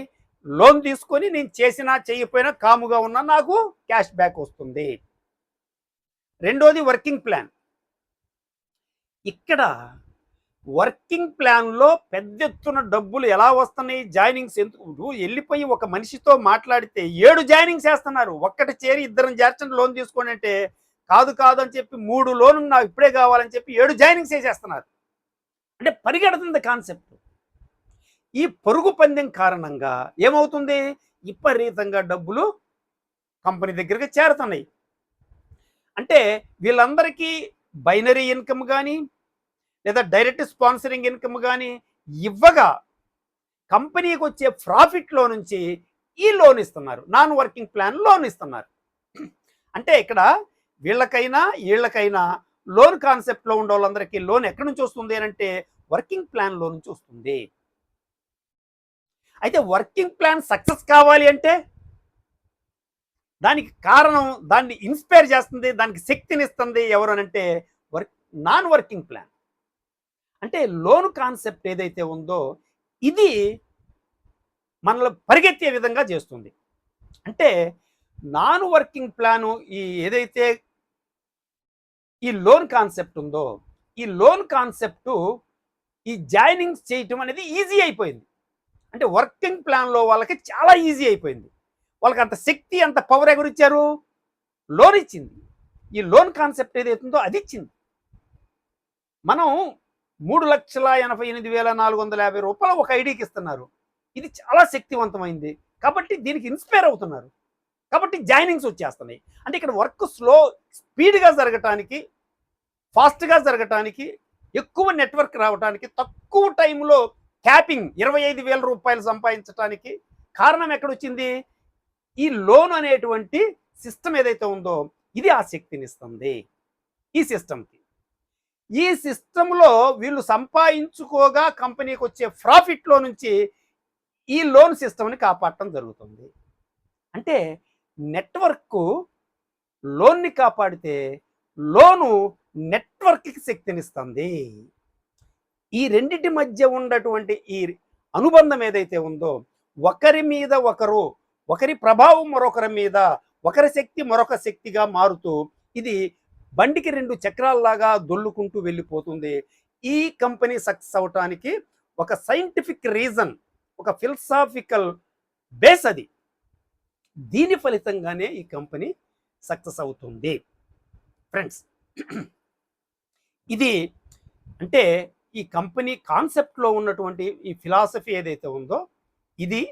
లోన్ తీసుకొని నేను చేసినా చేయకపోయినా కాముగా ఉన్నా నాకు క్యాష్ బ్యాక్ వస్తుంది. రెండోది వర్కింగ్ ప్లాన్. ఇక్కడ వర్కింగ్ ప్లాన్లో పెద్ద ఎత్తున డబ్బులు ఎలా వస్తున్నాయి? జాయినింగ్స్ ఎందుకు వెళ్ళిపోయి ఒక మనిషితో మాట్లాడితే 7 జాయినింగ్స్ వేస్తున్నారు. ఒక్కటి చేరి ఇద్దరిని చేర్చండి లోన్ తీసుకోండి అంటే కాదు అని చెప్పి 3 లోన్ నాకు ఇప్పుడే కావాలని చెప్పి 7 జాయినింగ్స్ వేసేస్తున్నారు. అంటే పరిగెడుతుంది కాన్సెప్ట్. ఈ పొరుగు పందెం కారణంగా ఏమవుతుంది? విపరీతంగా డబ్బులు కంపెనీ దగ్గరికి చేరుతున్నాయి. అంటే వీళ్ళందరికీ బైనరీ ఇన్కమ్ కానీ లేదా డైరెక్ట్ స్పాన్సరింగ్ ఇన్కమ్ కానీ ఇవ్వగా కంపెనీకి వచ్చే ప్రాఫిట్లో నుంచి ఈ లోన్ ఇస్తున్నారు, నాన్ వర్కింగ్ ప్లాన్ లోన్ ఇస్తున్నారు. అంటే ఇక్కడ వీళ్ళకైనా లోన్ కాన్సెప్ట్లో ఉండే వాళ్ళందరికీ లోన్ ఎక్కడి నుంచి వస్తుంది అంటే వర్కింగ్ ప్లాన్లో నుంచి వస్తుంది. అయితే వర్కింగ్ ప్లాన్ సక్సెస్ కావాలి అంటే దానికి కారణం, దాన్ని ఇన్స్పైర్ చేస్తుంది, దానికి శక్తినిస్తుంది ఎవరు అంటే నాన్ వర్కింగ్ ప్లాన్. అంటే లోన్ కాన్సెప్ట్ ఏదైతే ఉందో ఇది మనలో పరిగెత్తే విధంగా చేస్తుంది. అంటే నాన్ వర్కింగ్ ప్లాను ఏదైతే ఈ లోన్ కాన్సెప్ట్ ఉందో ఈ లోన్ కాన్సెప్ట్ ఈ జాయినింగ్స్ చేయటం అనేది ఈజీ అయిపోయింది. అంటే వర్కింగ్ ప్లాన్లో వాళ్ళకి చాలా ఈజీ అయిపోయింది. వాళ్ళకి అంత శక్తి అంత పవర్ ఎవరు ఇచ్చారు? లోన్ ఇచ్చింది. ఈ లోన్ కాన్సెప్ట్ ఏదైతుందో అది ఇచ్చింది. మనం 3,88,450 రూపాయలు ఒక ఐడికి ఇస్తున్నారు. ఇది చాలా శక్తివంతమైంది కాబట్టి దీనికి ఇన్స్పైర్ అవుతున్నారు, కాబట్టి జాయినింగ్స్ వచ్చేస్తున్నాయి. అంటే ఇక్కడ వర్క్ స్పీడ్గా జరగటానికి, ఫాస్ట్గా జరగటానికి, ఎక్కువ నెట్వర్క్ రావడానికి, తక్కువ టైంలో క్యాపింగ్ 25,000 రూపాయలు సంపాదించడానికి కారణం ఎక్కడొచ్చింది? ఈ లోన్ అనేటువంటి సిస్టమ్ ఏదైతే ఉందో ఇది ఆ శక్తినిస్తుంది ఈ సిస్టమ్కి. ఈ సిస్టంలో వీళ్ళు సంపాదించుకోగా కంపెనీకి వచ్చే ప్రాఫిట్లో నుంచి ఈ లోన్ సిస్టమ్ని కాపాడటం జరుగుతుంది. అంటే నెట్వర్క్ లోన్ని కాపాడితే లోను నెట్వర్క్కి శక్తినిస్తుంది. ఈ రెండిటి మధ్య ఉన్నటువంటి ఈ అనుబంధం ఏదైతే ఉందో ఒకరి మీద ఒకరు, ఒకరి ప్రభావం మరొకరి మీద, ఒకరి శక్తి మరొక శక్తిగా మారుతూ ఇది బండికి 2 చక్రాల్లాగా దొల్లుకుంటూ వెళ్ళిపోతుంది. ఈ కంపెనీ సక్సెస్ అవటానికి ఒక సైంటిఫిక్ రీజన్, ఒక ఫిలసాఫికల్ బేస్ అది. దీని ఫలితంగానే ఈ కంపెనీ సక్సెస్ అవుతుంది ఫ్రెండ్స్. ఇది అంటే ఈ కంపెనీ కాన్సెప్ట్లో ఉన్నటువంటి ఈ ఫిలాసఫీ ఏదైతే ఉందో ఇది.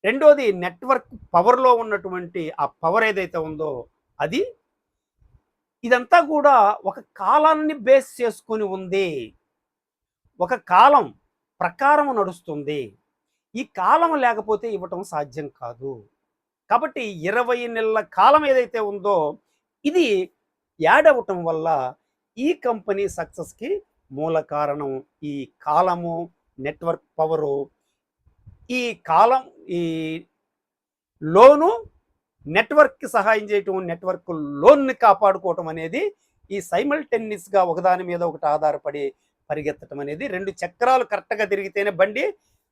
రెండోది నెట్వర్క్ పవర్లో ఉన్నటువంటి ఆ పవర్ ఏదైతే ఉందో అది. ఇదంతా కూడా ఒక కాలాన్ని బేస్ చేసుకొని ఉంది, ఒక కాలం ప్రకారం నడుస్తుంది. ఈ కాలం లేకపోతే ఇవ్వటం సాధ్యం కాదు. కాబట్టి 20 నెలల కాలం ఏదైతే ఉందో ఇది యాడ్ అవ్వటం వల్ల ఈ కంపెనీ సక్సెస్కి మూల కారణం ఈ కాలము, నెట్వర్క్ పవరు. ఈ కాలం, ఈ లోను నెట్వర్క్కి సహాయం చేయటం, నెట్వర్క్ లోన్ని కాపాడుకోవటం అనేది ఈ సైమల్టేనియస్గా ఒకదాని మీద ఒకటి ఆధారపడి పరిగెత్తడం అనేది 2 చక్రాలు కరెక్ట్గా తిరిగితేనే బండి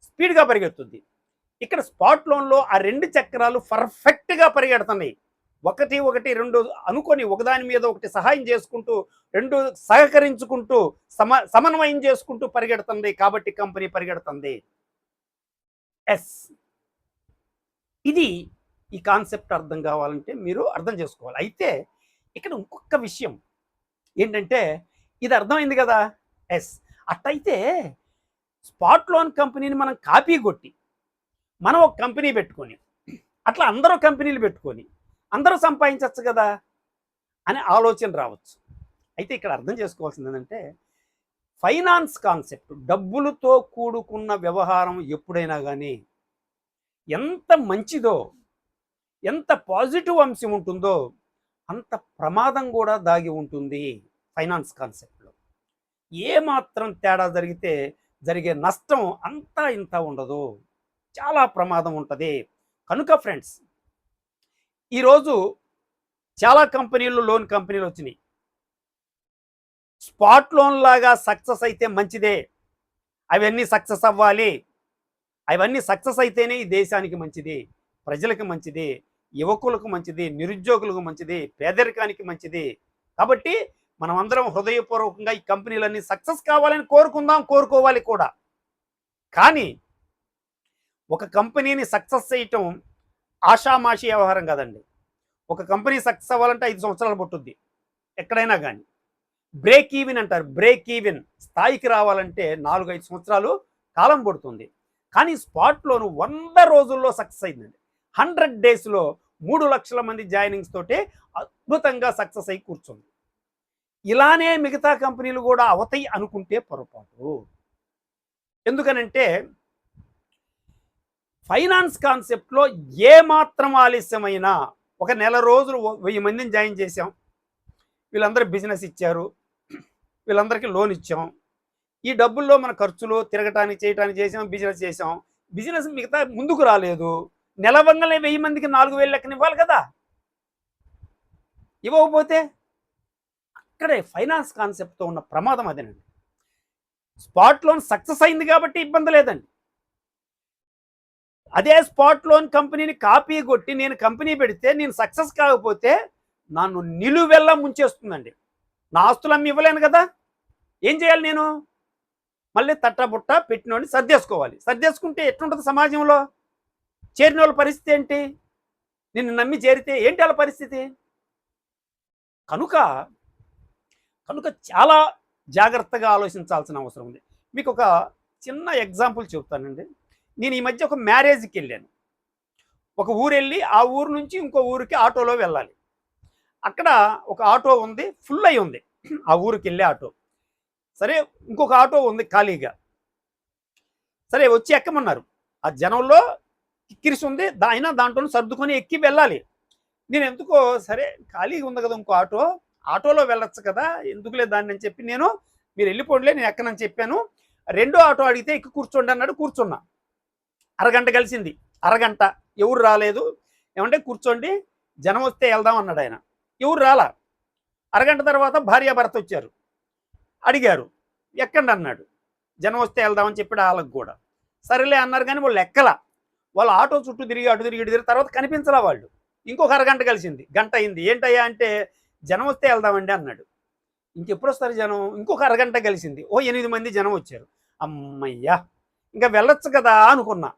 స్పీడ్గా పరిగెత్తుద్ది. ఇక్కడ స్పాట్ లోన్లో ఆ 2 చక్రాలు పర్ఫెక్ట్గా పరిగెడుతున్నాయి. ఒకటి ఒకటి 2 అనుకొని ఒకదాని మీద ఒకటి సహాయం చేసుకుంటూ 2 సహకరించుకుంటూ సమన్వయం చేసుకుంటూ పరిగెడుతుంది కాబట్టి కంపెనీ పరిగెడుతుంది. ఎస్, ఇది ఈ కాన్సెప్ట్ అర్థం కావాలంటే మీరు అర్థం చేసుకోవాలి. అయితే ఇక్కడ ఇంకొక విషయం ఏంటంటే ఇది అర్థమైంది కదా. ఎస్, అట్టయితే స్పాట్ లోన్ కంపెనీని మనం కాపీ కొట్టి మనం ఒక కంపెనీ పెట్టుకొని అట్లా అందరూ కంపెనీలు పెట్టుకొని అందరూ సంపాదించవచ్చు కదా అనే ఆలోచన రావచ్చు. అయితే ఇక్కడ అర్థం చేసుకోవాల్సింది ఏంటంటే ఫైనాన్స్ కాన్సెప్ట్, డబ్బులతో కూడుకున్న వ్యవహారం ఎప్పుడైనా కానీ ఎంత మంచిదో, ఎంత పాజిటివ్ అంశం ఉంటుందో అంత ప్రమాదం కూడా దాగి ఉంటుంది ఫైనాన్స్ కాన్సెప్ట్లో. ఏమాత్రం తేడా జరిగితే జరిగే నష్టం అంతా ఇంత ఉండదు, చాలా ప్రమాదం ఉంటుంది. కనుక ఫ్రెండ్స్, ఈరోజు చాలా కంపెనీలు లోన్ కంపెనీలు వచ్చినాయి. స్పాట్ లోన్ లాగా సక్సెస్ అయితే మంచిదే, అవన్నీ సక్సెస్ అవ్వాలి. అవన్నీ సక్సెస్ అయితేనే ఈ దేశానికి మంచిది, ప్రజలకు మంచిది, యువకులకు మంచిది, నిరుద్యోగులకు మంచిది, పేదరికానికి మంచిది. కాబట్టి మనం అందరం హృదయపూర్వకంగా ఈ కంపెనీలన్నీ సక్సెస్ కావాలని కోరుకోవాలి కూడా. కానీ ఒక కంపెనీని సక్సెస్ చేయటం ఆషామాషి వ్యవహారం కాదండి. ఒక కంపెనీ సక్సెస్ అవ్వాలంటే 5 సంవత్సరాలు పట్టుద్ది ఎక్కడైనా కానీ. బ్రేక్ ఈవెన్ అంటారు, బ్రేక్ ఈవెన్ స్థాయికి రావాలంటే 4-5 సంవత్సరాలు కాలం పడుతుంది. కానీ స్పాట్లోను 100 రోజుల్లో సక్సెస్ అయిందండి. 100 డేస్లో 3 లక్షల మంది జాయినింగ్స్ తోటే అద్భుతంగా సక్సెస్ అయి కూర్చుంది. ఇలానే మిగతా కంపెనీలు కూడా అవతాయి అనుకుంటే పొరపాటు. ఎందుకనంటే ఫైనాన్స్ కాన్సెప్ట్లో ఏమాత్రం ఆలస్యమైనా, ఒక నెల రోజులు 1000 మందిని జాయిన్ చేసాం, వీళ్ళందరూ బిజినెస్ ఇచ్చారు, వీళ్ళందరికీ లోన్ ఇచ్చాం, ఈ డబ్బుల్లో మన ఖర్చులు తిరగటానికి చేయటానికి చేసాం, బిజినెస్ చేసాం, బిజినెస్ మిగతా ముందుకు రాలేదు, నెలవంగలే 1000 మందికి 4000 లెక్కన ఇవ్వాలి కదా. ఇవ్వకపోతే అక్కడే ఫైనాన్స్ కాన్సెప్ట్తో ఉన్న ప్రమాదం అదేనండి. స్పాట్ లోన్ సక్సెస్ అయింది కాబట్టి ఇబ్బంది లేదండి. అదే స్పాట్ లోన్ కంపెనీని కాపీ కొట్టి నేను కంపెనీ పెడితే నేను సక్సెస్ కాకపోతే నన్ను నిలువెల్లా ముంచేస్తుందండి. నా ఆస్తులమ్మి ఇవ్వలేను కదా. ఏం చేయాలి నేను? మళ్ళీ తట్టబుట్ట పెట్టినోడిని సర్దేసుకోవాలి. సర్దేసుకుంటే ఎట్లుంటుంది సమాజంలో? చేరిన వాళ్ళ పరిస్థితి ఏంటి? నిన్ను నమ్మి చేరితే ఏంటి వాళ్ళ పరిస్థితి? కనుక చాలా జాగ్రత్తగా ఆలోచించాల్సిన అవసరం ఉంది. మీకు ఒక చిన్న ఎగ్జాంపుల్ చెప్తానండి. నేను ఈ మధ్య ఒక మ్యారేజ్కి వెళ్ళాను. ఒక ఊరు వెళ్ళి ఆ ఊరు నుంచి ఇంకో ఊరికి ఆటోలో వెళ్ళాలి. అక్కడ ఒక ఆటో ఉంది, ఫుల్ అయి ఉంది ఆ ఊరికి వెళ్ళే ఆటో. సరే, ఇంకొక ఆటో ఉంది ఖాళీగా. సరే, వచ్చి ఎక్కమన్నారు. ఆ జనంలో కిక్కిరిసి ఉంది, దాంట్లో సర్దుకొని ఎక్కి వెళ్ళాలి. నేను ఎందుకో సరే ఖాళీగా ఉంది కదా ఇంకో ఆటోలో వెళ్ళొచ్చు కదా, ఎందుకులే దాన్ని అని చెప్పి మీరు వెళ్ళిపోండిలే నేను ఎక్కనని చెప్పాను. రెండో ఆటో అడిగితే ఎక్కి కూర్చోండి అన్నాడు. కూర్చున్నా. అరగంట కలిసింది. అరగంట ఎవరు రాలేదు. ఏమంటే కూర్చోండి, జనం వస్తే వెళ్దాం అన్నాడు ఆయన. ఎవరు రాలా. అరగంట తర్వాత భార్యాభర్త వచ్చారు, అడిగారు ఎక్కండి అన్నాడు. జనం వస్తే వెళ్దామని చెప్పాడు వాళ్ళకు కూడా. సరేలే అన్నారు. కానీ వాళ్ళు ఎక్కల. వాళ్ళు ఆటో చుట్టూ తిరిగి అటు తిరిగి తర్వాత కనిపించలా వాళ్ళు. ఇంకొక అరగంట కలిసింది, గంట అయింది. ఏంటయ్యా అంటే జనం వస్తే వెళ్దామండి అన్నాడు. ఇంకెప్పుడు వస్తారు జనం? ఇంకొక అరగంట కలిసింది. 8 మంది జనం వచ్చారు. అమ్మయ్యా, ఇంకా వెళ్ళొచ్చు కదా అనుకున్నా.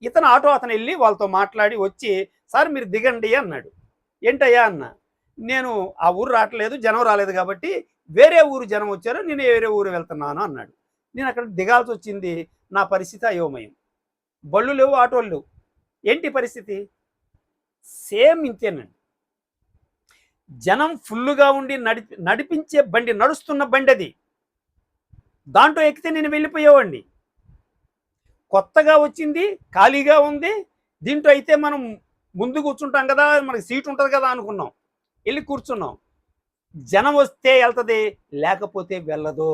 అతను వెళ్ళి వాళ్ళతో మాట్లాడి వచ్చి, సార్ మీరు దిగండి అన్నాడు. ఏంటయ్యా అన్న. నేను ఆ ఊరు రావట్లేదు, జనం రాలేదు కాబట్టి వేరే ఊరు జనం వచ్చారు, నేను వేరే ఊరు వెళ్తున్నాను అన్నాడు. నేను అక్కడ దిగాల్సి వచ్చింది. నా పరిస్థితి అయోమయం. బళ్ళు లేవు, ఆటోలు లేవు. ఏంటి పరిస్థితి? సేమ్ ఇంతేనండి. జనం ఫుల్లుగా ఉండి నడిపించే బండి, నడుస్తున్న బండి అది. దాంట్లో ఎక్కితే నేను వెళ్ళిపోయేవాడిని. కొత్తగా వచ్చింది, ఖాళీగా ఉంది, దీంట్లో అయితే మనం ముందు కూర్చుంటాం కదా, మనకి సీట్ ఉంటుంది కదా అనుకున్నాం. వెళ్ళి కూర్చున్నాం. జనం వస్తే వెళ్తుంది, లేకపోతే వెళ్ళదు.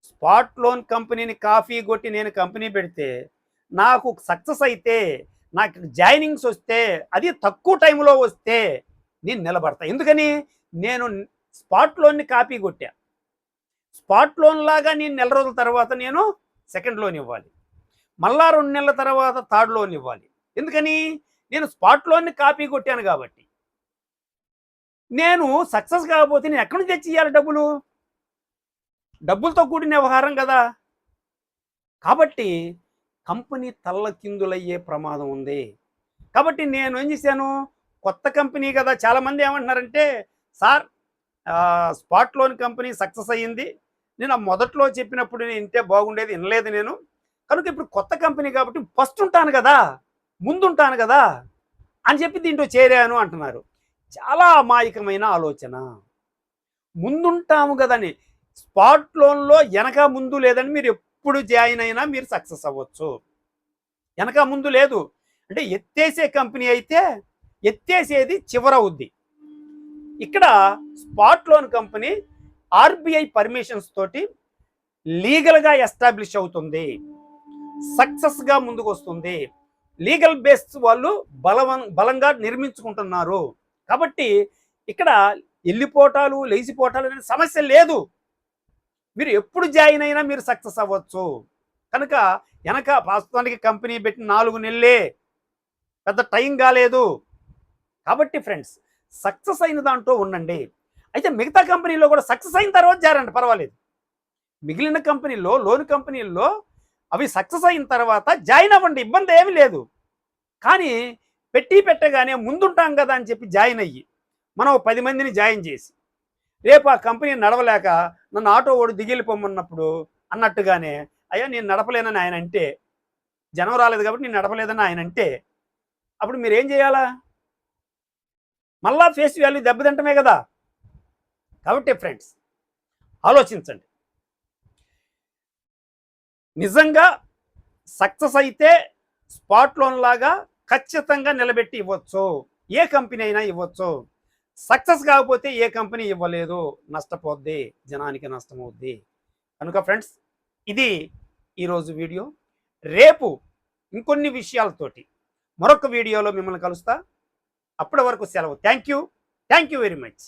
స్పాట్ లోన్ కంపెనీని కాఫీ కొట్టి నేను కంపెనీ పెడితే నాకు సక్సెస్ అయితే, నాకు జాయినింగ్స్ వస్తే, అది తక్కువ టైంలో వస్తే నేను నిలబడతా. ఎందుకని? నేను స్పాట్ లోన్ని కాపీ కొట్టా. స్పాట్ లోన్ లాగా నేను నెల రోజుల తర్వాత నేను సెకండ్ లోన్ ఇవ్వాలి, మళ్ళా 2 నెలల తర్వాత థర్డ్ లోన్ ఇవ్వాలి. ఎందుకని? నేను స్పాట్ లోన్ని కాపీ కొట్టాను కాబట్టి. నేను సక్సెస్ కాకపోతే నేను ఎక్కడి నుంచి తెచ్చి ఇవ్వాలి డబ్బులు? డబ్బులతో కూడిన వ్యవహారం కదా. కాబట్టి కంపెనీ తల్లకిందులయ్యే ప్రమాదం ఉంది. కాబట్టి నేను ఏం చేశాను, కొత్త కంపెనీ కదా, చాలామంది ఏమంటున్నారంటే, sir spot loan company success అయ్యింది, నేను మొదట్లో చెప్పినప్పుడు నేను ఇంటే బాగుండేది, వినలేదు నేను, కనుక ఇప్పుడు కొత్త కంపెనీ కాబట్టి ఫస్ట్ ఉంటాను కదా, ముందుంటాను కదా అని చెప్పి దీంట్లో చేరాను అంటున్నారు. చాలా అమాయకమైన ఆలోచన. ముందుంటాము కదని స్పాట్ లోన్లో వెనక ముందు లేదని మీరు ఎప్పుడు జాయిన్ అయినా మీరు సక్సెస్ అవ్వచ్చు. వెనక ముందు లేదు. అంటే ఎత్తేసే కంపెనీ అయితే ఎత్తేసేది చివరవుద్ది. ఇక్కడ spot loan company RBI permissions తోటి లీగల్గా ఎస్టాబ్లిష్ అవుతుంది, సక్సెస్గా ముందుకు వస్తుంది. లీగల్ బేస్ వాళ్ళు బలంగా నిర్మించుకుంటున్నారు. కాబట్టి ఇక్కడ వెళ్ళిపోటాలు లేచిపోటాలు అనే సమస్య లేదు. మీరు ఎప్పుడు జాయిన్ అయినా మీరు సక్సెస్ అవ్వచ్చు. కనుక వెనక ప్రస్తుతానికి కంపెనీ పెట్టి 4 నెలలే, పెద్ద టైం కాలేదు. కాబట్టి ఫ్రెండ్స్, సక్సెస్ అయిన దాంట్లో ఉండండి. అయితే మిగతా కంపెనీలో కూడా సక్సెస్ అయిన తర్వాత జారండి, పర్వాలేదు. మిగిలిన కంపెనీల్లో, లోన్ కంపెనీల్లో అవి సక్సెస్ అయిన తర్వాత జాయిన్ అవ్వండి, ఇబ్బంది ఏమీ లేదు. కానీ పెట్టగానే ముందుంటాం కదా అని చెప్పి జాయిన్ అయ్యి మనం 10 మందిని జాయిన్ చేసి రేపు ఆ కంపెనీ నడవలేక నన్ను ఆటో ఓడి దిగిలిపోమన్నప్పుడు అన్నట్టుగానే, అయ్యా నేను నడపలేనని ఆయన అంటే, జనం రాలేదు కాబట్టి నేను నడపలేదని ఆయన అంటే, అప్పుడు మీరేం చేయాలా? మళ్ళా ఫేస్ వాల్యూ దెబ్బతింటమే కదా. కాబట్టి ఫ్రెండ్స్, ఆలోచించండి. నిజంగా సక్సెస్ అయితే స్పాట్ లోన్ లాగా ఖచ్చితంగా నిలబెట్టి ఇవ్వచ్చు, ఏ కంపెనీ అయినా ఇవ్వచ్చు. సక్సెస్ కాకపోతే ఏ కంపెనీ ఇవ్వలేదు, నష్టపోద్ది, జనానికి నష్టమవుద్ది. కనుక ఫ్రెండ్స్, ఇది ఈరోజు వీడియో. రేపు ఇంకొన్ని విషయాలతోటి మరొక వీడియోలో మిమ్మల్ని కలుస్తా. అప్పటి వరకు సెలవు. Thank you very much.